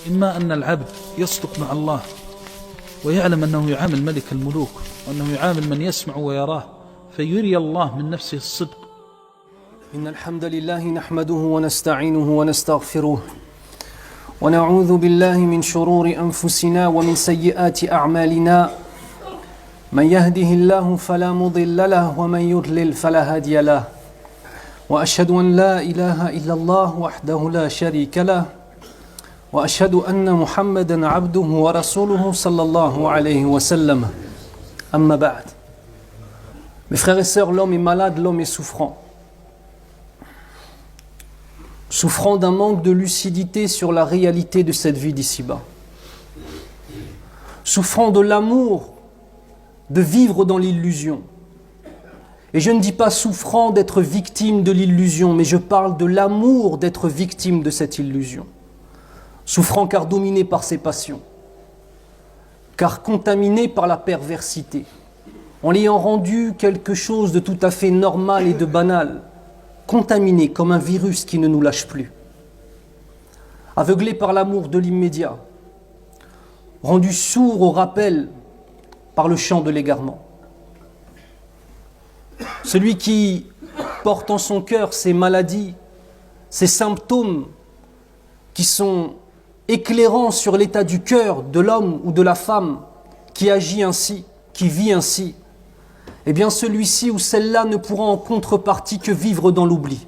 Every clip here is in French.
إما أن العبد يصدق مع الله ويعلم أنه يعامل ملك الملوك وأنه يعامل من يسمع ويراه فيري الله من نفسه الصدق. إن الحمد لله نحمده ونستعينه ونستغفره ونعوذ بالله من شرور أنفسنا ومن سيئات أعمالنا من يهده الله فلا مضل له ومن يضلل فلا هادي له وأشهد أن لا إله إلا الله وحده لا شريك له وأشهد أن محمدا عبده ورسوله صلى الله عليه وسلم. أما بعد. Mes frères et sœurs, l'homme est malade, l'homme est souffrant. Souffrant d'un manque de lucidité sur la réalité de cette vie d'ici-bas. Souffrant de l'amour de vivre dans l'illusion. Et je ne dis pas souffrant d'être victime de l'illusion, mais je parle de l'amour d'être victime de cette illusion. Souffrant car dominé par ses passions, car contaminé par la perversité, en l'ayant rendu quelque chose de tout à fait normal et de banal, contaminé comme un virus qui ne nous lâche plus, aveuglé par l'amour de l'immédiat, rendu sourd au rappel par le chant de l'égarement. Celui qui porte en son cœur ces maladies, ces symptômes qui sont éclairant sur l'état du cœur de l'homme ou de la femme qui agit ainsi, qui vit ainsi, eh bien celui-ci ou celle-là ne pourra en contrepartie que vivre dans l'oubli.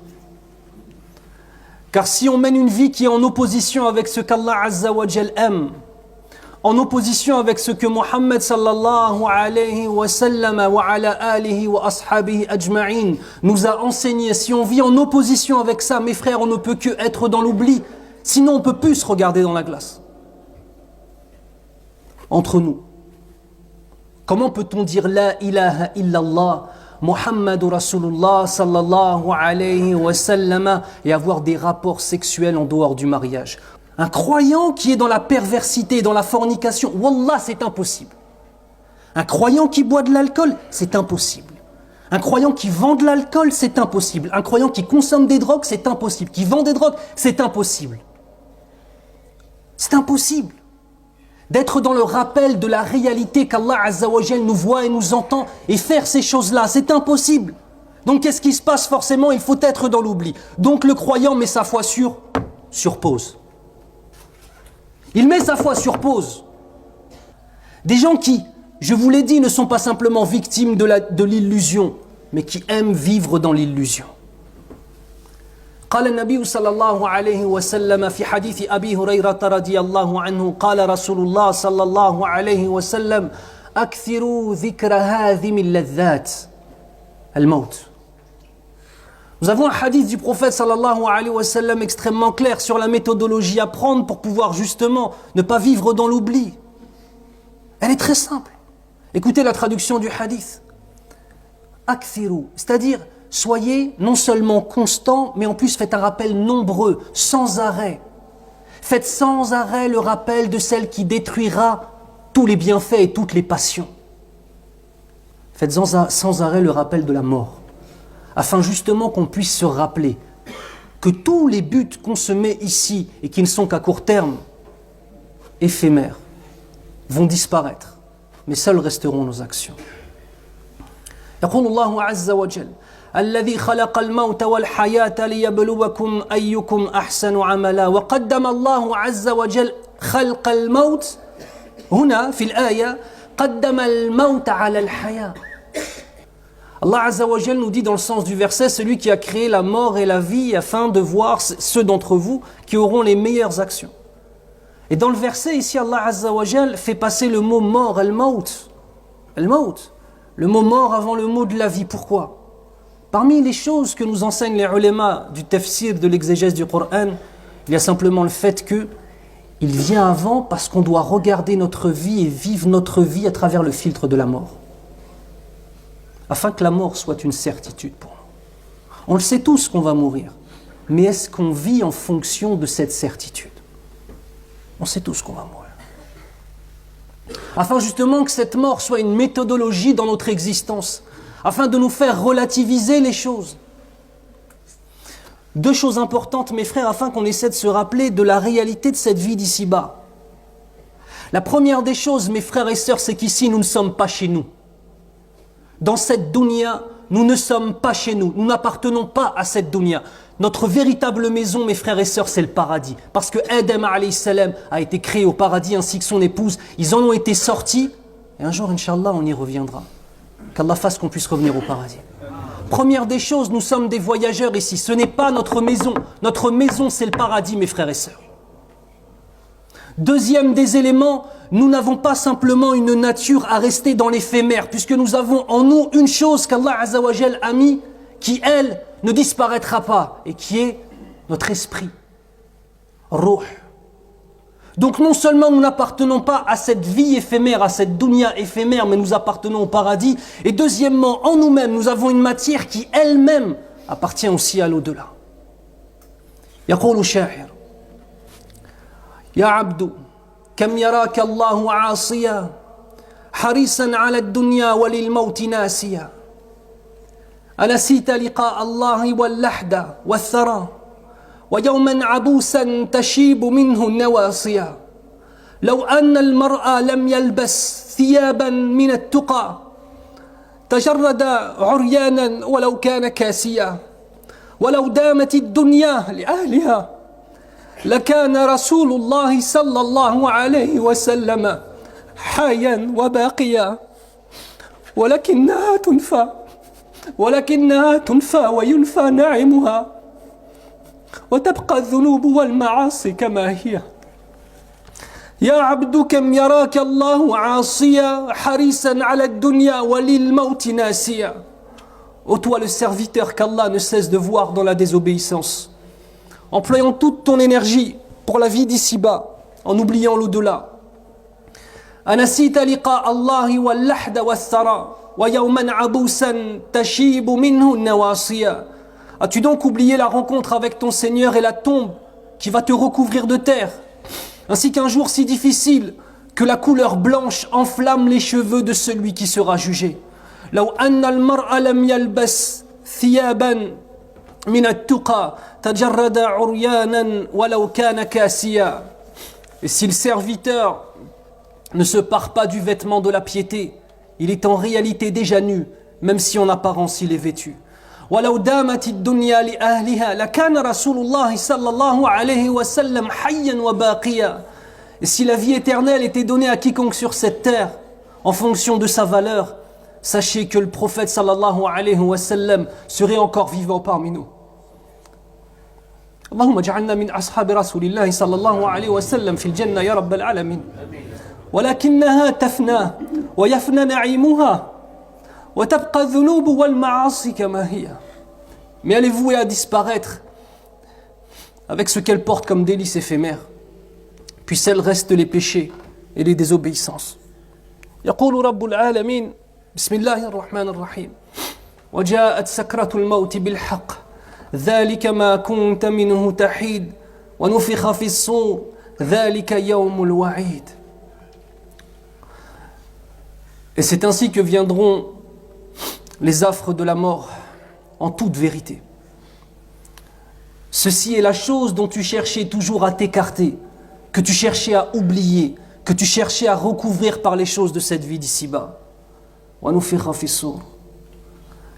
Car si on mène une vie qui est en opposition avec ce qu'Allah Azza wa Jal aime, en opposition avec ce que Muhammad sallallahu alayhi wa sallam wa ala alihi wa ashabihi ajma'in nous a enseigné, si on vit en opposition avec ça, mes frères, on ne peut que être dans l'oubli. Sinon, on ne peut plus se regarder dans la glace. Entre nous. Comment peut-on dire La ilaha illallah, Muhammadur Rasulullah sallallahu alayhi wa sallam et avoir des rapports sexuels en dehors du mariage? Un croyant qui est dans la perversité, dans la fornication, wallah, c'est impossible. Un croyant qui boit de l'alcool, c'est impossible. Un croyant qui vend de l'alcool, c'est impossible. Un croyant qui consomme des drogues, c'est impossible. Qui vend des drogues, c'est impossible. C'est impossible d'être dans le rappel de la réalité qu'Allah Azza wa Jal nous voit et nous entend et faire ces choses-là. C'est impossible. Donc qu'est-ce qui se passe forcément? Il faut être dans l'oubli. Donc le croyant met sa foi sur pause. Il met sa foi sur pause. Des gens qui, je vous l'ai dit, ne sont pas simplement victimes de l'illusion, mais qui aiment vivre dans l'illusion. قال النبي صلى الله عليه وسلم في حديث أبي هريرة رضي الله عنه قال رسول الله صلى الله عليه وسلم أكثروا ذكر هذه اللذات الموت. Nous avons un hadith du prophète sallallahu alayhi wa sallam extrêmement clair sur la méthodologie à prendre pour pouvoir justement ne pas vivre dans l'oubli. Elle est très simple. Écoutez la traduction du hadith. Akthiru, c'est-à-dire soyez non seulement constants, mais en plus faites un rappel nombreux, sans arrêt. Faites sans arrêt le rappel de celle qui détruira tous les bienfaits et toutes les passions. Faites sans arrêt le rappel de la mort, afin justement qu'on puisse se rappeler que tous les buts qu'on se met ici et qui ne sont qu'à court terme, éphémères, vont disparaître, mais seules resteront nos actions. يقول الله عز وجل الذي خلق الموت والحياة ليبلوكم أيكم أحسن عملا وقدم الله عز وجل خلق الموت هنا في الآية قدم الموت على الحياة. Allah Azza wa Jal nous dit dans le sens du verset, celui qui a créé la mort et la vie afin de voir ceux d'entre vous qui auront les meilleures actions. Et dans le verset ici, Allah Azza wa Jal fait passer le mot mort, al-maut, le mot mort avant le mot de la vie. Pourquoi? Parmi les choses que nous enseignent les ulémas du tafsir, de l'exégèse du Coran, il y a simplement le fait que il vient avant parce qu'on doit regarder notre vie et vivre notre vie à travers le filtre de la mort. Afin que la mort soit une certitude pour nous. On le sait tous qu'on va mourir, mais est-ce qu'on vit en fonction de cette certitude? On sait tous qu'on va mourir. Afin justement que cette mort soit une méthodologie dans notre existence, afin de nous faire relativiser les choses. Deux choses importantes, mes frères, afin qu'on essaie de se rappeler de la réalité de cette vie d'ici-bas. La première des choses, mes frères et sœurs, c'est qu'ici, nous ne sommes pas chez nous. Dans cette dunya, nous ne sommes pas chez nous. Nous n'appartenons pas à cette dunya. Notre véritable maison, mes frères et sœurs, c'est le paradis. Parce que Adam alayhi salam a été créé au paradis ainsi que son épouse. Ils en ont été sortis. Et un jour, Inch'Allah, on y reviendra. Qu'Allah fasse qu'on puisse revenir au paradis. Première des choses, nous sommes des voyageurs ici. Ce n'est pas notre maison. Notre maison, c'est le paradis, mes frères et sœurs. Deuxième des éléments, nous n'avons pas simplement une nature à rester dans l'éphémère, puisque nous avons en nous une chose qu'Allah Azza wa Jal a mis, qui, elle, ne disparaîtra pas, et qui est notre esprit. Ruh. Donc non seulement nous n'appartenons pas à cette vie éphémère, à cette dunya éphémère, mais nous appartenons au paradis. Et deuxièmement, en nous-mêmes, nous avons une matière qui elle-même appartient aussi à l'au-delà. يقول الشاعر يا عبد كم يراك الله عاصيا حريصا على الدنيا وللموت ناسيا أنسيت لقاء الله واللحد والثرى ويوما عبوسا تشيب منه النواصيا لو أن المرء لم يلبس ثيابا من التقى تجرد عريانا ولو كان كاسيا ولو دامت الدنيا لأهلها لكان رسول الله صلى الله عليه وسلم حيا وباقيا ولكنها تنفى وينفى نعمها وتبقى الذنوب والمعاصي كما هي يا عبد كم يراك الله عاصيا حريصا على الدنيا وللموت ناسيا. Ô toi le serviteur qu'Allah ne cesse de voir dans la désobéissance, employant toute ton énergie pour la vie d'ici-bas, en oubliant l'au-delà. أنسيت لقاء الله واللحد والثرى ويوما عبوسا تشيب منه النواصيا. As-tu donc oublié la rencontre avec ton Seigneur et la tombe qui va te recouvrir de terre, ainsi qu'un jour si difficile que la couleur blanche enflamme les cheveux de celui qui sera jugé. لو أن المرء لم يلبس ثيابا من التقى تجرد عريانا ولو كان كاسيا. Et si le serviteur ne se pare pas du vêtement de la piété, il est en réalité déjà nu, même si en apparence il est vêtu. ولو دامت الدنيا لأهلها لكان رسول الله صلى الله عليه وسلم حيا وباقيا. Et si la vie éternelle était donnée à quiconque sur cette terre en fonction de sa valeur, sachez que le prophète sallallahu alayhi wa sallam serait encore vivant parmi nous. اللهم اجعلنا من أصحاب رسول الله صلى الله عليه وسلم في الجنة يا رب العالمين. ولكنها تفنى ويفنى نعيمها وتبقى الذنوب والمعاصي كما هي. Mais elle est vouée à disparaître avec ce qu'elle porte comme délices éphémères. Puis celle reste les péchés et les désobéissances. يقول رب العالمين بسم الله الرحمن الرحيم وجاءت سكرة الموت بالحق ذلك ما كنت منه تحيد ونفخ في الصور ذلك يوم الوعيد. Et c'est ainsi que viendront les affres de la mort en toute vérité. Ceci est la chose dont tu cherchais toujours à t'écarter, que tu cherchais à oublier, que tu cherchais à recouvrir par les choses de cette vie d'ici-bas.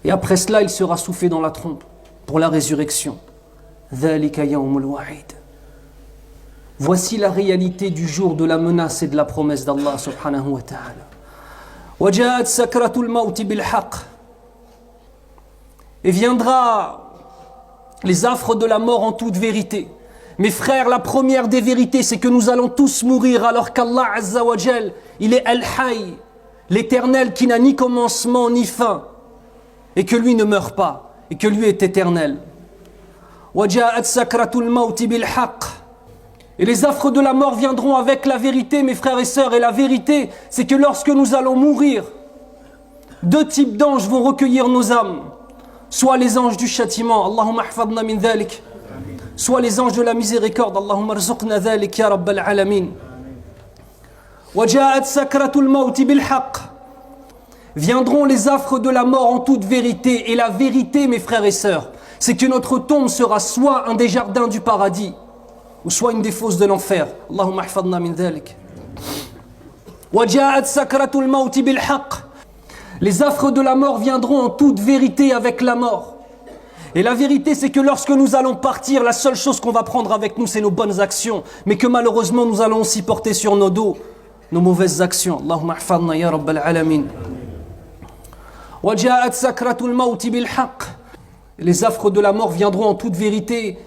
Et après cela, il sera soufflé dans la trompe pour la résurrection. Voici la réalité du jour de la menace et de la promesse d'Allah subhanahu wa ta'ala. وجاءت سكرة الموت بالحق. Et viendra les affres de la mort en toute vérité. Mes frères, la première des vérités, c'est que nous allons tous mourir alors qu'Allah Azza wa Jal, il est Al-Hayy, l'éternel qui n'a ni commencement ni fin, et que lui ne meurt pas, et que lui est éternel. وجاءت سكرة الموت بالحق. Et les affres de la mort viendront avec la vérité, mes frères et sœurs. Et la vérité, c'est que lorsque nous allons mourir, deux types d'anges vont recueillir nos âmes. Soit les anges du châtiment, Allahumma ahfadna min dhalik. Soit les anges de la miséricorde, Allahumma arzuqna dhalik ya rabbal alamin. Waja'at sakratul mawti bil haqq. Viendront les affres de la mort en toute vérité. Et la vérité, mes frères et sœurs, c'est que notre tombe sera soit un des jardins du paradis, ou soit une des fosses de l'enfer. Allahumma ahfadna min dhalik. وَجَاءَتْ سَكْرَةُ الْمَوْتِ بِالْحَقِّ. Les affres de la mort viendront en toute vérité avec la mort. Et la vérité, c'est que lorsque nous allons partir, la seule chose qu'on va prendre avec nous, c'est nos bonnes actions. Mais que malheureusement, nous allons aussi porter sur nos dos nos mauvaises actions. Allahumma ahfadna ya rabbal alamin. وَجَاءَتْ سَكْرَةُ الْمَوْتِ بِالْحَقِّ. Les affres de la mort viendront en toute vérité.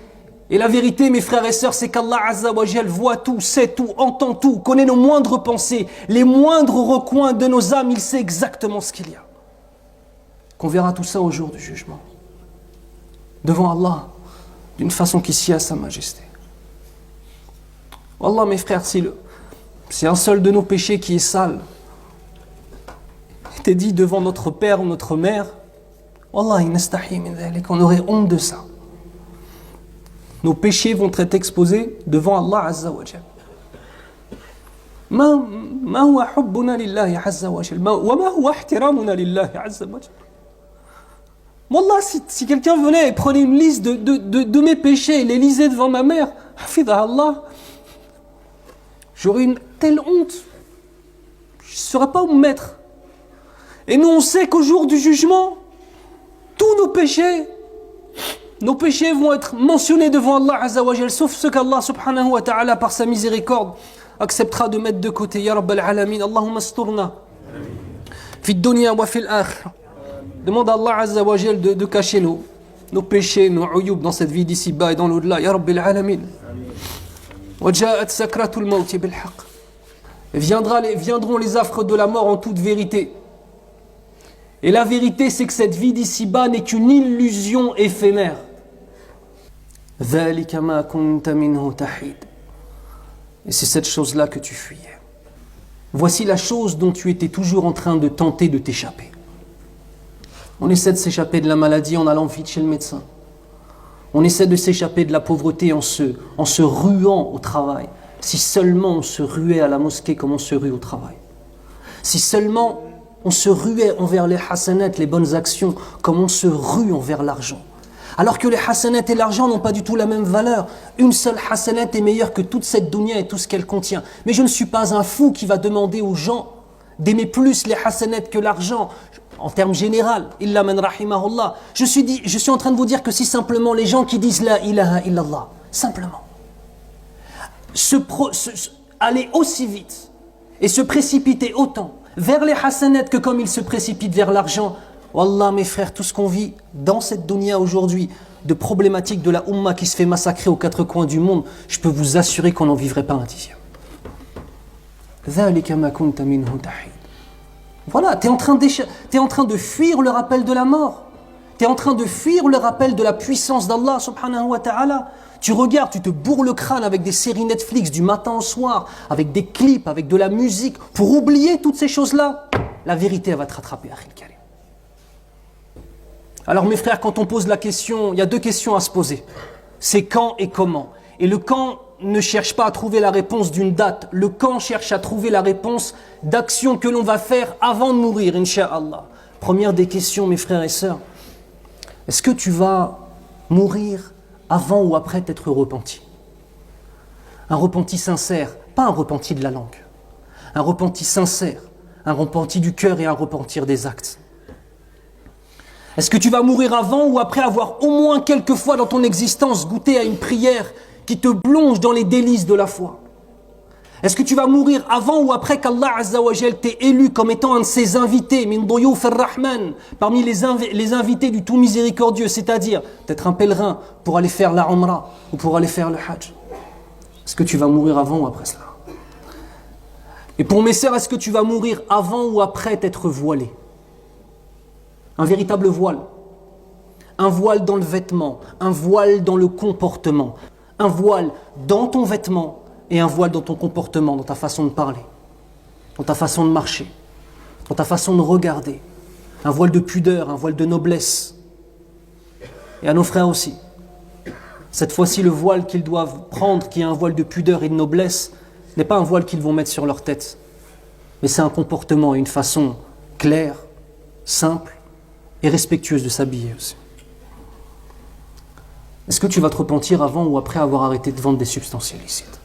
Et la vérité, mes frères et sœurs, c'est qu'Allah Azza wa Jal voit tout, sait tout, entend tout, connaît nos moindres pensées, les moindres recoins de nos âmes, il sait exactement ce qu'il y a. Qu'on verra tout ça au jour du jugement. Devant Allah, d'une façon qui sied à sa majesté. Wallah, mes frères, si un seul de nos péchés qui est sale était dit devant notre père ou notre mère, Wallah, on aurait honte de ça. Nos péchés vont être exposés devant Allah Azza wa Jal. ما هو حبنا لله عز وجل وما هو احترامنا لله عز وجل. Wallah, si quelqu'un venait et prenait une liste de mes péchés et les lisait devant ma mère, hafidha Allah, j'aurais une telle honte. Je ne saurais pas où me mettre. Et nous, on sait qu'au jour du jugement, tous nos péchés vont être mentionnés devant Allah Azza wa Jal, sauf ceux qu'Allah subhanahu wa ta'ala, par sa miséricorde, acceptera de mettre de côté. Ya Rabbal Alamin, Allahumma asturna fi dunya wa fil akhirah. Demande à Allah Azza wa Jal de cacher nos péchés, nos uyub dans cette vie d'ici-bas et dans l'au-delà. Ya Rabbil Alamin. Wa ja'at sakratul mawti bil haqq. Viendront les affres de la mort en toute vérité. Et la vérité, c'est que cette vie d'ici-bas n'est qu'une illusion éphémère. ذَلِكَ مَا كُنْتَ مِنْهُ تَحِيدٌ. Et c'est cette chose-là que tu fuyais. Voici la chose dont tu étais toujours en train de tenter de t'échapper. On essaie de s'échapper de la maladie en allant vite chez le médecin. On essaie de s'échapper de la pauvreté en se ruant au travail. Si seulement on se ruait à la mosquée comme on se rue au travail. Si seulement on se ruait envers les hasanat, les bonnes actions, comme on se rue envers l'argent. Alors que les hasanat et l'argent n'ont pas du tout la même valeur. Une seule hasanat est meilleure que toute cette dunya et tout ce qu'elle contient. Mais je ne suis pas un fou qui va demander aux gens d'aimer plus les hasanat que l'argent. En termes généraux, illa man rahimahullah. Je suis en train de vous dire que si simplement les gens qui disent la ilaha illallah, simplement, aller aussi vite et se précipiter autant vers les hasanat que comme ils se précipitent vers l'argent, wallah mes frères, tout ce qu'on vit dans cette dunya aujourd'hui, de problématiques de la Ummah qui se fait massacrer aux quatre coins du monde, je peux vous assurer qu'on n'en vivrait pas un dixième. ذَلِكَ مَا كُنْتَ مِنْهُ تَحِيدٌ. Voilà, tu es en train de fuir le rappel de la mort. Tu es en train de fuir le rappel de la puissance d'Allah subhanahu wa ta'ala. Tu regardes, tu te bourres le crâne avec des séries Netflix du matin au soir, avec des clips, avec de la musique, pour oublier toutes ces choses-là. La vérité, elle va te rattraper, Akhil Karim. Alors mes frères, quand on pose la question, il y a deux questions à se poser. C'est quand et comment. Et le quand ne cherche pas à trouver la réponse d'une date. Le quand cherche à trouver la réponse d'actions que l'on va faire avant de mourir, incha'Allah. Première des questions, mes frères et sœurs. Est-ce que tu vas mourir avant ou après t'être repenti? Un repenti sincère, pas un repenti de la langue. Un repenti sincère, un repenti du cœur et un repentir des actes. Est-ce que tu vas mourir avant ou après avoir au moins quelques fois dans ton existence goûté à une prière qui te plonge dans les délices de la foi? Est-ce que tu vas mourir avant ou après qu'Allah Azza wa Jal t'ait élu comme étant un de ses invités, min duyuf ar-Rahman, parmi les invités du tout miséricordieux, c'est-à-dire d'être un pèlerin pour aller faire la Umrah ou pour aller faire le Hajj? Est-ce que tu vas mourir avant ou après cela? Et pour mes sœurs, est-ce que tu vas mourir avant ou après t'être voilé? Un véritable voile. Un voile dans le vêtement, un voile dans le comportement. Un voile dans ton vêtement et un voile dans ton comportement, dans ta façon de parler, dans ta façon de marcher, dans ta façon de regarder. Un voile de pudeur, un voile de noblesse. Et à nos frères aussi. Cette fois-ci, le voile qu'ils doivent prendre, qui est un voile de pudeur et de noblesse, n'est pas un voile qu'ils vont mettre sur leur tête. Mais c'est un comportement et une façon claire, simple et respectueuse de s'habiller aussi. Est-ce que tu vas te repentir avant ou après avoir arrêté de vendre des substances illicites?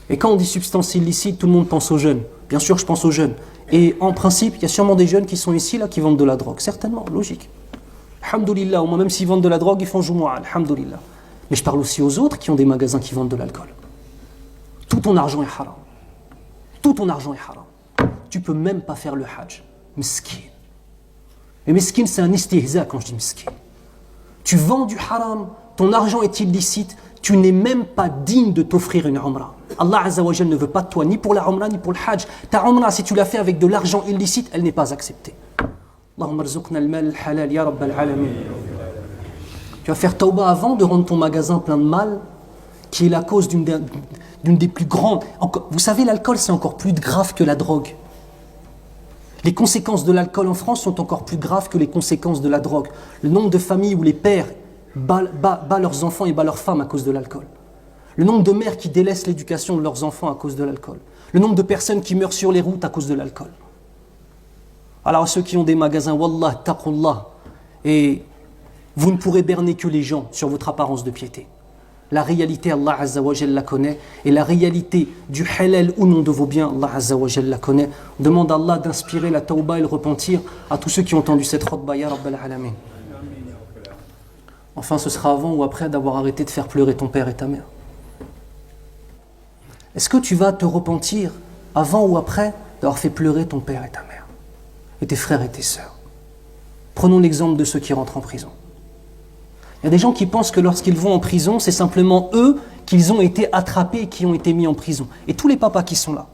Et quand on dit substances illicites, tout le monde pense aux jeunes. Bien sûr, je pense aux jeunes. Et en principe, il y a sûrement des jeunes qui sont ici, là, qui vendent de la drogue. Certainement, logique. Alhamdoulilah, au moins, même s'ils vendent de la drogue, ils font Jumu'ah, alhamdoulilah. Mais je parle aussi aux autres qui ont des magasins qui vendent de l'alcool. Tout ton argent est haram. Tout ton argent est haram. Tu peux même pas faire le hajj. Miskin. Et miskin, c'est un istihza quand je dis miskin. Tu vends du haram, ton argent est illicite, tu n'es même pas digne de t'offrir une umrah. Allah Azza wa Jal ne veut pas de toi ni pour la umrah ni pour le hajj. Ta umrah, si tu l'as fait avec de l'argent illicite, elle n'est pas acceptée. Allahumma rzuqna al-mal al-halal ya rabbal alamin. Tu vas faire tauba avant de rendre ton magasin plein de mal, qui est la cause d'une des plus grandes. Vous savez, l'alcool, c'est encore plus grave que la drogue. Les conséquences de l'alcool en France sont encore plus graves que les conséquences de la drogue. Le nombre de familles où les pères battent leurs enfants et battent leurs femmes à cause de l'alcool. Le nombre de mères qui délaissent l'éducation de leurs enfants à cause de l'alcool. Le nombre de personnes qui meurent sur les routes à cause de l'alcool. Alors ceux qui ont des magasins, wallah, taqullah, et vous ne pourrez berner que les gens sur votre apparence de piété. La réalité, Allah Azza wa Jalla la connaît, et la réalité du halal ou non de vos biens, Allah Azza wa Jalla la connaît. On demande à Allah d'inspirer la tauba et le repentir à tous ceux qui ont entendu cette khutba, ya Rabbal Alamin. Enfin, ce sera avant ou après d'avoir arrêté de faire pleurer ton père et ta mère. Est-ce que tu vas te repentir avant ou après d'avoir fait pleurer ton père et ta mère, et tes frères et tes sœurs? Prenons l'exemple de ceux qui rentrent en prison. Il y a des gens qui pensent que lorsqu'ils vont en prison, c'est simplement eux qu'ils ont été attrapés et qui ont été mis en prison. Et tous les papas qui sont là,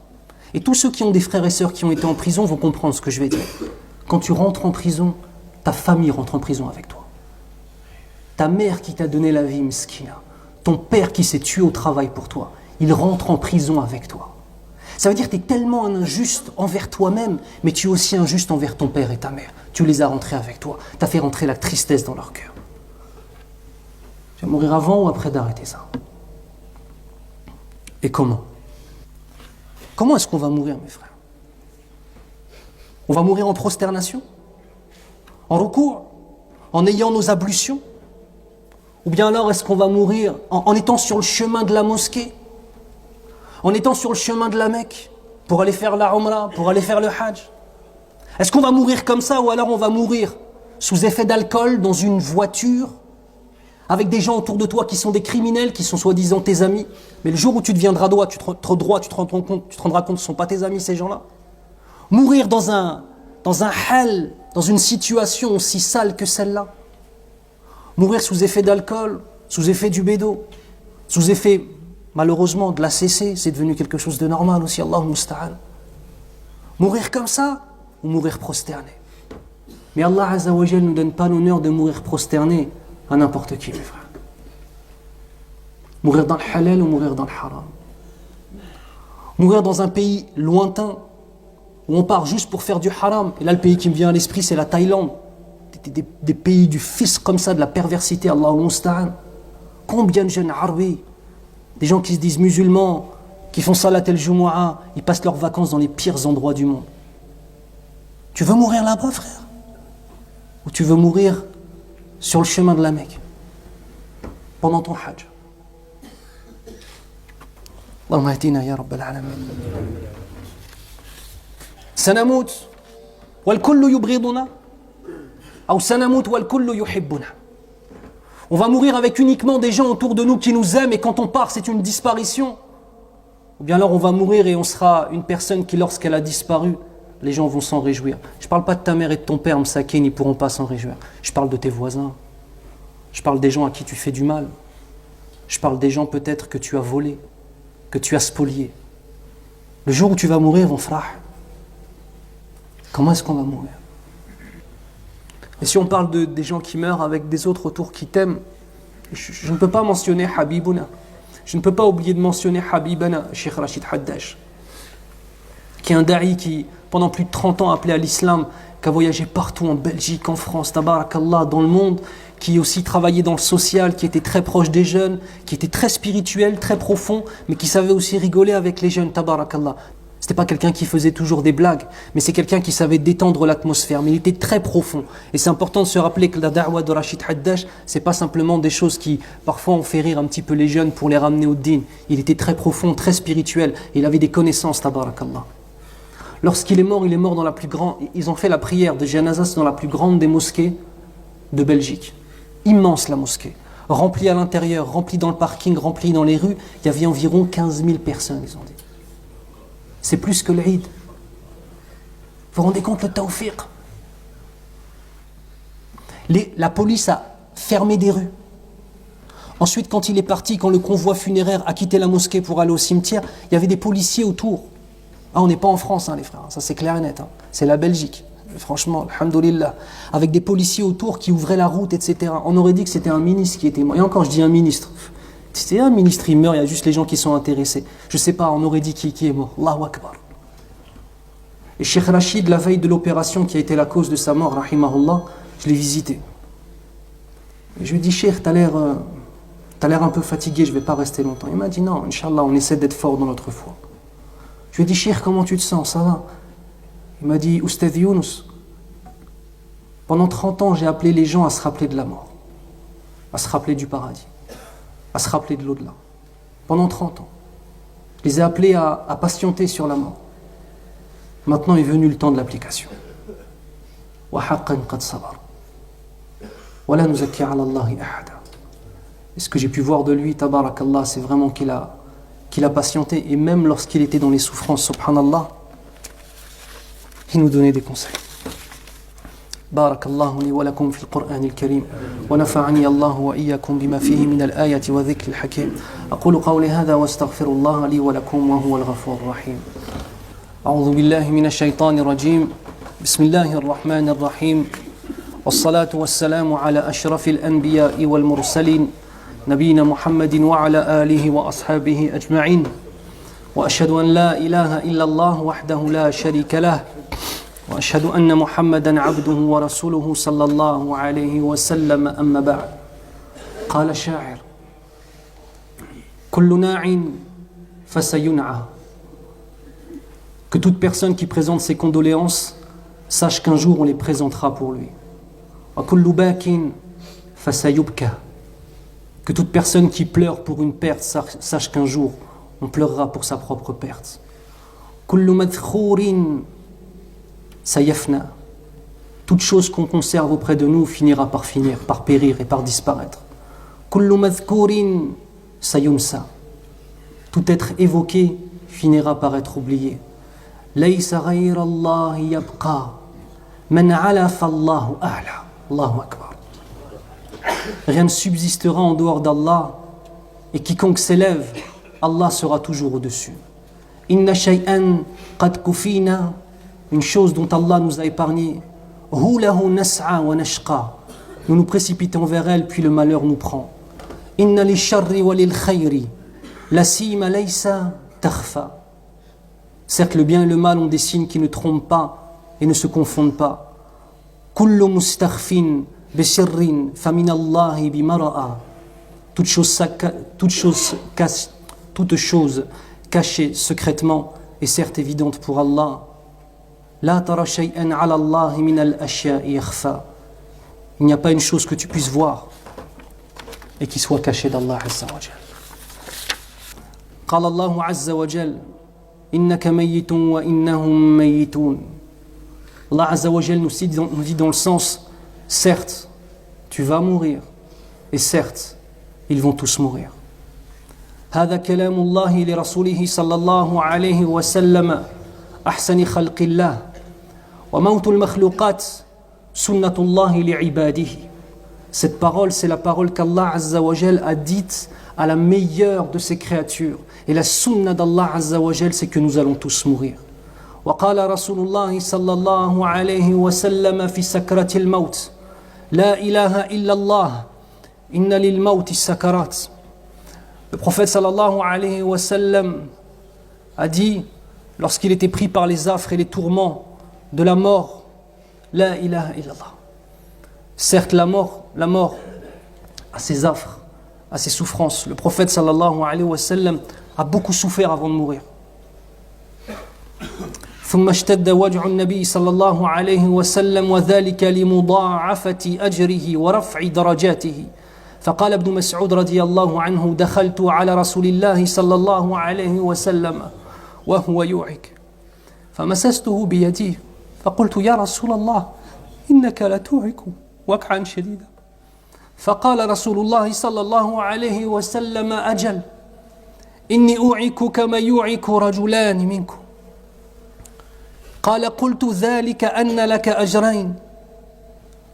et tous ceux qui ont des frères et sœurs qui ont été en prison vont comprendre ce que je vais dire. Quand tu rentres en prison, ta famille rentre en prison avec toi. Ta mère qui t'a donné la vie, miskina, ton père qui s'est tué au travail pour toi, il rentre en prison avec toi. Ça veut dire que tu es tellement un injuste envers toi-même, mais tu es aussi injuste envers ton père et ta mère. Tu les as rentrés avec toi. Tu as fait rentrer la tristesse dans leur cœur. Tu vas mourir avant ou après d'arrêter ça? Et comment? Comment est-ce qu'on va mourir, mes frères? On va mourir en prosternation? En recours? En ayant nos ablutions? Ou bien alors est-ce qu'on va mourir en étant sur le chemin de la mosquée? En étant sur le chemin de la Mecque? Pour aller faire la Umrah? Pour aller faire le Hajj? Est-ce qu'on va mourir comme ça ou alors on va mourir sous effet d'alcool dans une voiture avec des gens autour de toi qui sont des criminels, qui sont soi-disant tes amis, mais le jour où tu deviendras droit, tu te rendras compte que ce ne sont pas tes amis, ces gens-là. Mourir dans un hal, dans une situation aussi sale que celle-là. Mourir sous effet d'alcool, sous effet du bédo, sous effet, malheureusement, de la l'ACC, c'est devenu quelque chose de normal aussi, Allahu musta'an. Mourir comme ça, ou mourir prosterné. Mais Allah Azza wa Jal ne nous donne pas l'honneur de mourir prosterné à n'importe qui, mes frères. Mourir dans le halal ou mourir dans le haram. Mourir dans un pays lointain où on part juste pour faire du haram. Et là, le pays qui me vient à l'esprit, c'est la Thaïlande. Des pays du fisc comme ça, de la perversité, Allahu musta'an. Combien de jeunes arabes, des gens qui se disent musulmans, qui font salat el-Jumu'ah, ils passent leurs vacances dans les pires endroits du monde. Tu veux mourir là-bas, frère? Ou tu veux mourir sur le chemin de la Mecque, pendant ton Hajj? Allahumma hadina ya Rabbal Alamin. Sanamut wal kullu yubghiduna ou sanamut wal kullu yuhibbuna. On va mourir avec uniquement des gens autour de nous qui nous aiment et quand on part, c'est une disparition. Ou bien alors on va mourir et on sera une personne qui, lorsqu'elle a disparu, les gens vont s'en réjouir. Je ne parle pas de ta mère et de ton père, Msakin, ils ne pourront pas s'en réjouir. Je parle de tes voisins. Je parle des gens à qui tu fais du mal. Je parle des gens peut-être que tu as volés, que tu as spoliés. Le jour où tu vas mourir, mon frère, comment est-ce qu'on va mourir? Et si on parle des gens qui meurent avec des autres autour qui t'aiment, je ne peux pas mentionner Habibouna. Je ne peux pas oublier de mentionner Habibana, Cheikh Rachid Haddash, qui est un da'i qui, pendant plus de 30 ans, a appelé à l'islam, qui a voyagé partout en Belgique, en France, tabarakallah, dans le monde, qui aussi travaillait dans le social, qui était très proche des jeunes, qui était très spirituel, très profond, mais qui savait aussi rigoler avec les jeunes, tabarakallah. C'était pas quelqu'un qui faisait toujours des blagues, mais c'est quelqu'un qui savait détendre l'atmosphère, mais il était très profond. Et c'est important de se rappeler que la da'wah de Rachid Haddash, c'est pas simplement des choses qui parfois ont fait rire un petit peu les jeunes pour les ramener au din. Il était très profond, très spirituel, et il avait des connaissances, tabarakallah. Lorsqu'il est mort dans la plus grande, ils ont fait la prière de janazas dans la plus grande des mosquées de Belgique. Immense la mosquée, remplie à l'intérieur, remplie dans le parking, remplie dans les rues, il y avait environ 15 000 personnes, ils ont dit. C'est plus que l'Eid. Vous vous rendez compte le tawfiq? La police a fermé des rues. Ensuite, quand il est parti, quand le convoi funéraire a quitté la mosquée pour aller au cimetière, il y avait des policiers autour. Ah, on n'est pas en France, les frères, ça c'est clair et net. C'est la Belgique. Franchement, alhamdoulilah. Avec des policiers autour qui ouvraient la route, etc. On aurait dit que c'était un ministre qui était mort. Et encore, je dis un ministre. C'était un ministre, il meurt, il y a juste les gens qui sont intéressés. Je sais pas, on aurait dit qui est mort. Allahu Akbar. Et Cheikh Rachid, la veille de l'opération qui a été la cause de sa mort, rahimahullah, je l'ai visité. Et je lui ai dit, Cheikh, t'as l'air un peu fatigué, je vais pas rester longtemps. Il m'a dit, non, Inch'Allah, on essaie d'être fort dans notre foi. Je lui ai dit, Cheikh, comment tu te sens, ça va? Il m'a dit, Oustaz Younous, pendant 30 ans, j'ai appelé les gens à se rappeler de la mort, à se rappeler du paradis, à se rappeler de l'au-delà. Pendant 30 ans. Je les ai appelés à patienter sur la mort. Maintenant est venu le temps de l'application. Et ce que j'ai pu voir de lui, tabarakallah, c'est vraiment qu'il a patienté. Et même lorsqu'il était dans les souffrances, subhanallah, il nous donnait des conseils. بارك الله لي ولكم في القرآن الكريم ونفعني الله وإياكم بما فيه من الآية وذكر الحكيم أقول قولي هذا واستغفر الله لي ولكم وهو الغفور الرحيم أعوذ بالله من الشيطان الرجيم بسم الله الرحمن الرحيم والصلاة والسلام على أشرف الأنبياء والمرسلين نبينا محمد وعلى آله وأصحابه أجمعين وأشهد أن لا إله إلا الله وحده لا شريك له وأشهد أن محمدًا عبده ورسوله صلى الله عليه وسلم أما بعد قال الشاعر كل ناع فسينعى. Que toute personne qui présente ses condoléances sache qu'un jour on les présentera pour lui. وكل باك فسيبكى. Que toute personne qui pleure pour une perte sache qu'un jour on pleurera pour sa propre perte. كل مذخور Sayafna. Toute chose qu'on conserve auprès de nous finira par périr et par disparaître. Kullu madhkourin sayunsa. Tout être évoqué finira par être oublié. Laysa ghayra Allah yabqa. Man ala fallahu a'la. Allahu akbar. Rien ne subsistera en dehors d'Allah et quiconque s'élève, Allah sera toujours au-dessus. Inna shay'an qad kufina. Une chose dont Allah nous a épargné. Nous nous précipitons vers elle, puis le malheur nous prend. Inna li sharri wa lil khayri la sima laysa takhfa. Certes, le bien et le mal ont des signes qui ne trompent pas et ne se confondent pas. Kullu mustakhfin bi sirrin fa min Allahi bi mara'a. Toute chose cachée secrètement est certes évidente pour Allah. La tara shay'an 'ala Allah min al-ashya'i yakhfa. Il n'y a pas une chose que tu puisses voir et qui soit cachée d'Allah Azza wa Jal. Qala Allah Azza wa Jal innaka mayyitun wa innahum mayyitun. Allah Azza wa Jal nous dit dans le sens, certes, tu vas mourir et certes, ils vont tous mourir. هذا كلام الله لرسوله صلى الله عليه وسلم أحسن خلق الله وموت المخلوقات سنة الله لعباده. Cette parole, c'est la parole qu'Allah Azza wa Jal a dite à la meilleure de ses créatures. Et la sunna d'Allah Azza wa Jal, c'est que nous allons tous mourir. وقال رسول الله صلى الله عليه وسلم في سكرة الموت لا إله إلا الله إن للموت السكرات. Le prophète sallallahu alayhi wa sallam a dit, lorsqu'il était pris par les affres et les tourments de la mort, la ilaha illallah. Certes, la mort a ses affres, a ses souffrances. Le prophète sallallahu alayhi wa sallam a beaucoup souffert avant de mourir. ثم اشتد وجع النبي صلى الله عليه وسلم وذلك لمضاعفة أجره ورفع درجاته فقال ابن مسعود رضي الله عنه دخلت على رسول الله صلى الله عليه وسلم وهو يوعك فمسسته بيديه فقلت يا رسول الله إنك لتوعك وكعا شديدا فقال رسول الله صلى الله عليه وسلم أجل إني أوعك كما يوعك رجلان منكم قال قلت ذلك أن لك أجرين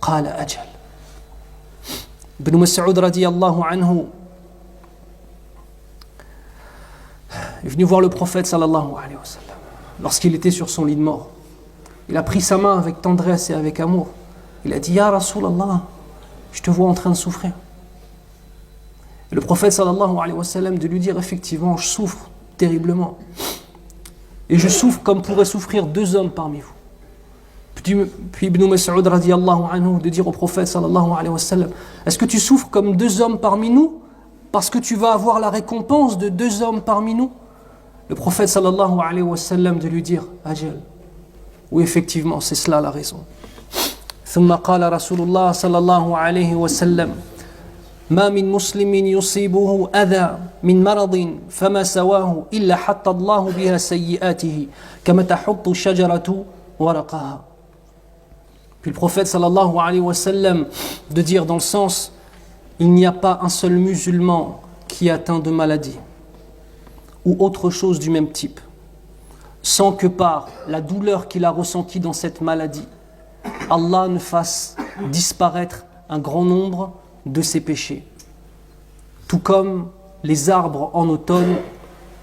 قال أجل. Ibn Mas'ud radiyallahu anhu est venu voir le prophète sallallahu alayhi wa sallam lorsqu'il était sur son lit de mort. Il a pris sa main avec tendresse et avec amour. Il a dit Ya Rasulallah, je te vois en train de souffrir. Et le prophète sallallahu alayhi wa sallam de lui dire effectivement je souffre terriblement. Et je souffre comme pourraient souffrir deux hommes parmi vous. Puis Ibn Mas'ud radiyallahu anhu de dire au prophète sallallahu alayhi wa sallam est-ce que tu souffres comme deux hommes parmi nous parce que tu vas avoir la récompense de deux hommes parmi nous? Le prophète sallallahu alayhi wa sallam de lui dire ajal. Oui effectivement c'est cela la raison. ثم قال رسول الله صلى الله عليه وسلم ما من مسلم يصيبه أذى من مرض فما سواه إلا حط الله بها سيئاته كما تحط الشجرة ورقها. Puis le prophète sallallahu alayhi wa sallam de dire dans le sens il n'y a pas un seul musulman qui est atteint de maladie ou autre chose du même type sans que par la douleur qu'il a ressentie dans cette maladie Allah ne fasse disparaître un grand nombre de ses péchés, tout comme les arbres en automne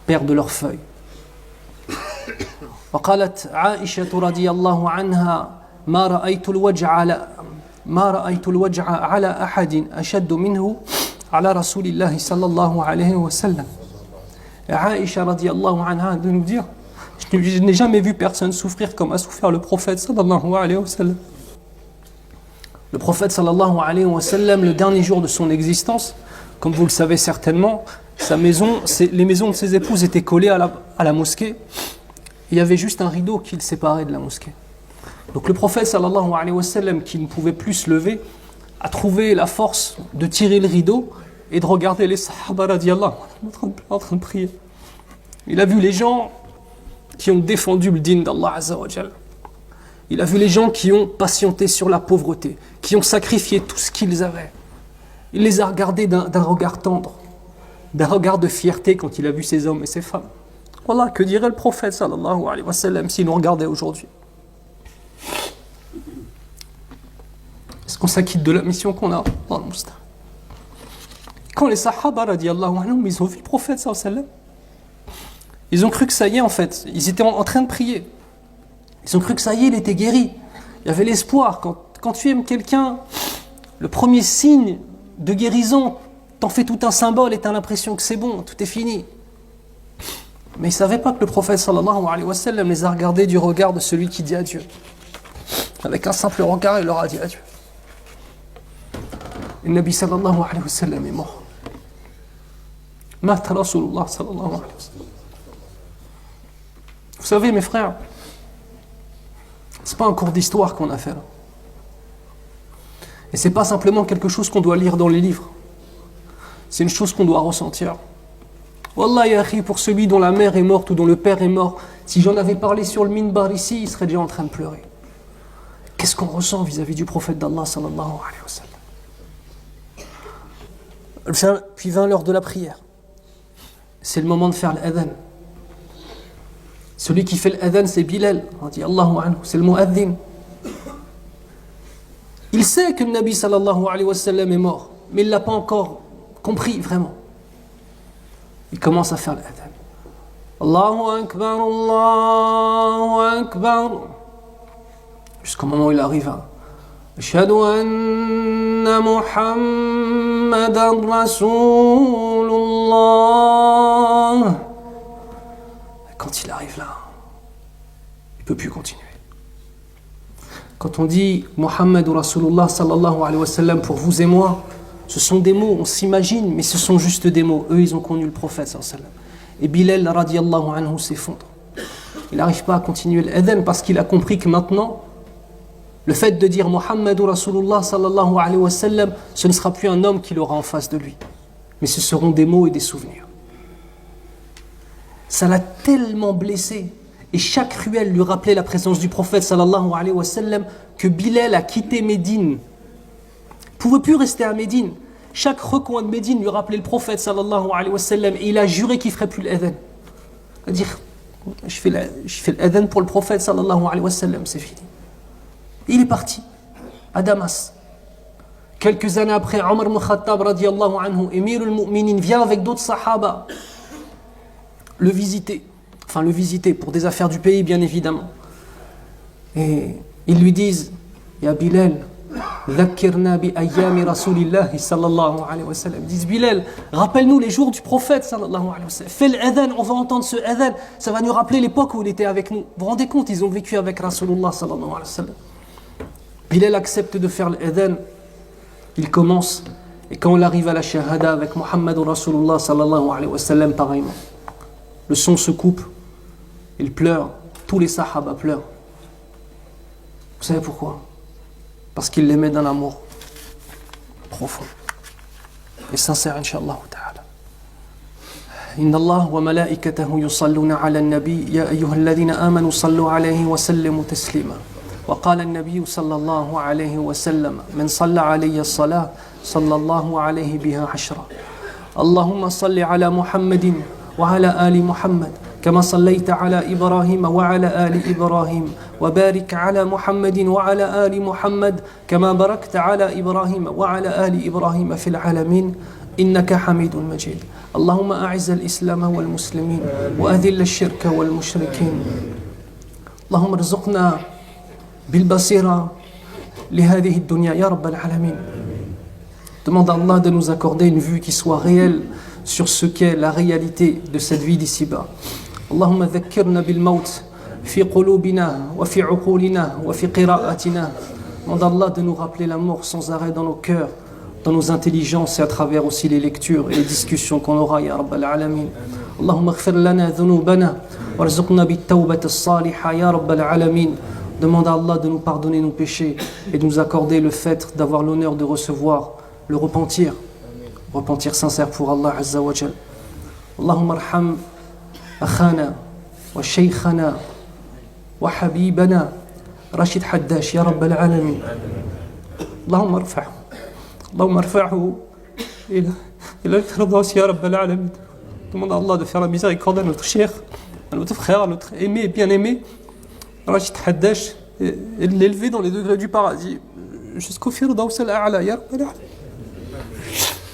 perdent leurs feuilles. وقالت عائشة رضي الله عنها ما رأيت الوجع على أحد أشد منه على رسول الله صلى الله عليه وسلم. Aïcha radiyallahu anha de nous dire je n'ai jamais vu personne souffrir comme a souffert le prophète sallallahu alayhi wa sallam. Le prophète sallallahu alayhi wa sallam, le dernier jour de son existence, comme vous le savez certainement, les maisons de ses épouses étaient collées à la mosquée. Il y avait juste un rideau qui le séparait de la mosquée. Donc le prophète sallallahu alayhi wa sallam, qui ne pouvait plus se lever, a trouvé la force de tirer le rideau et de regarder les sahaba radiyallahu en train de prier. Il a vu les gens qui ont défendu le din d'Allah azza wa jal. Il a vu les gens qui ont patienté sur la pauvreté, qui ont sacrifié tout ce qu'ils avaient. Il les a regardés d'un regard tendre, d'un regard de fierté quand il a vu ces hommes et ces femmes. Wallah, que dirait le prophète sallallahu alayhi wa sallam s'il nous regardait aujourd'hui? Est-ce qu'on s'acquitte de la mission qu'on a? Quand les sahaba radiyallahu anhum, ils ont vu le prophète sallallahu alayhi wa sallam, ils ont cru que ça y est en fait, ils étaient en train de prier. Ils ont cru que ça y est, il était guéri. Il y avait l'espoir. Quand tu aimes quelqu'un, le premier signe de guérison, t'en fais tout un symbole et t'as l'impression que c'est bon, tout est fini. Mais ils ne savaient pas que le prophète sallallahu alayhi wa sallam les a regardés du regard de celui qui dit adieu. Avec un simple regard, il leur a dit adieu. Le Nabi sallallahu alayhi wa sallam est mort. Mata Rasulullah sallallahu alayhi wa sallam. Vous savez mes frères, c'est pas un cours d'histoire qu'on a fait là. Et c'est pas simplement quelque chose qu'on doit lire dans les livres. C'est une chose qu'on doit ressentir. Wallah ya akhi, pour celui dont la mère est morte ou dont le père est mort, si j'en avais parlé sur le minbar ici, il serait déjà en train de pleurer. Qu'est-ce qu'on ressent vis-à-vis du prophète d'Allah sallallahu alayhi wa sallam? Puis vint l'heure de la prière. C'est le moment de faire l'adhan. Celui qui fait l'adhan, c'est Bilal, c'est le mu'adhin. Il sait que le Nabi sallallahu alayhi wa sallam est mort, mais il ne l'a pas encore compris vraiment. Il commence à faire l'adhan. Allahu Akbar, Allahu Akbar. Jusqu'au moment où il arrive à Ashhadu anna Muhammadan Rasulullah. Quand il arrive là, il ne peut plus continuer. Quand on dit Muhammad ou Rasulullah sallallahu alayhi wa sallam pour vous et moi, ce sont des mots, on s'imagine, mais ce sont juste des mots. Eux, ils ont connu le prophète sallallahu alayhi wa sallam. Et Bilal radiyallahu anhu s'effondre. il n'arrive pas à continuer l'adhan parce qu'il a compris que maintenant, le fait de dire Muhammadur Rasulullah sallallahu alayhi wa sallam, ce ne sera plus un homme qu'il aura en face de lui, mais ce seront des mots et des souvenirs. Ça l'a tellement blessé. Et chaque ruelle lui rappelait la présence du prophète sallallahu alayhi wa sallam, que Bilal a quitté Médine. Il ne pouvait plus rester à Médine. Chaque recoin de Médine lui rappelait le prophète sallallahu alayhi wa sallam, et il a juré qu'il ne ferait plus l'adhan. C'est-à-dire, je fais l'adhan pour le prophète sallallahu alayhi wa sallam, c'est fini. Il est parti à Damas. Quelques années après, Omar ibn Khattab radiyallahu anhu, Émir al-Mu'minin, vient avec d'autres sahaba le visiter pour des affaires du pays, bien évidemment. Et ils lui disent, Ya Bilal, dhakkirna bi ayyami Rasulillahi sallallahu alayhi wa sallam. Ils disent, Bilal, rappelle-nous les jours du prophète sallallahu alayhi wa sallam. Fais l'adhan, on va entendre ce adhan, ça va nous rappeler l'époque où il était avec nous. Vous vous rendez compte, ils ont vécu avec Rasulullah sallallahu alayhi wa sallam. Bilal accepte de faire l'adhan, il commence, et quand on arrive à la shahada avec Muhammadur Rasulullah sallallahu alayhi wa sallam, pareillement. Le son se coupe, il pleure, tous les sahaba pleurent. Vous savez pourquoi? Parce qu'il l'aimait d'un amour profond et sincère, Inch'Allah ta'ala. Inna Allah wa malaikatahu yusalluna ala al-nabi ya ayyuhalladhina amanu sallu alayhi wa sallimu taslima. وقال النبي صلى الله عليه وسلم من صلى علي الصلاة صلى الله عليه بها عشرة اللهم صل على محمد وعلى آل محمد كما صليت على إبراهيم وعلى آل إبراهيم وبارك على محمد وعلى آل محمد كما باركت على إبراهيم وعلى آل إبراهيم في العالمين إنك حميد مجيد اللهم أعز الإسلام والمسلمين وأذل الشرك والمشركين اللهم ارزقنا بالبصيرة لهذه الدنيا يا رب العالمين. Demande à Allah de nous accorder une vue qui soit réelle sur ce qu'est la réalité de cette vie d'ici-bas. Allahumma dhakkirna bil maut fi qulubina wa fi uqulina wa fi qira'atina. Demande à Allah de nous rappeler la mort sans arrêt dans nos cœurs, dans nos intelligences et à travers aussi les lectures et les discussions qu'on aura ya rabbal alamin. Allahumma ighfir lana dhunubana warzuqna bit tawbati as-salihah ya rabbal alamin. Demande à Allah de nous pardonner nos péchés et de nous accorder le fait d'avoir l'honneur de recevoir le repentir sincère pour Allah Azza wa Jal. Allahumma arham akhana wa shaykhana wa habibana Rachid Haddash ya Rabbal Alamin. Allahumma arfa'hu ila al-firdaus ya Rabbal Alamin. Demande à Allah de faire la miséricorde à notre cheikh, à notre frère, à notre aimé et bien-aimé Rachid Haddash, l'élever dans les degrés du paradis jusqu'au firdaus al-a'la ya Rabbal Alamin.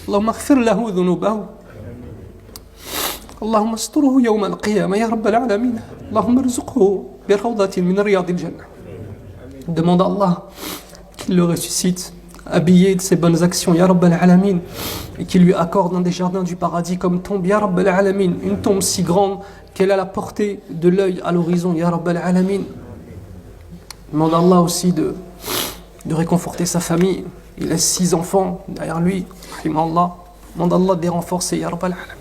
اللهم اغفر له ذنوبه اللهم استره يوم القيامة يا رب العالمين اللهم ارزقه بروضة من رياض الجنة. Demande à Allah qu'il le ressuscite habillé de ses bonnes actions ya Rabb al-Alamin et qu'il lui accorde dans des jardins du paradis comme tombe ya Rabb al-Alamin, une tombe si grande qu'elle a la portée de l'œil à l'horizon ya Rabb al-Alamin. Demande à Allah aussi de réconforter sa famille. Il a 6 enfants derrière lui. Demande à Allah de les renforcer, ya Rabbal Alamin.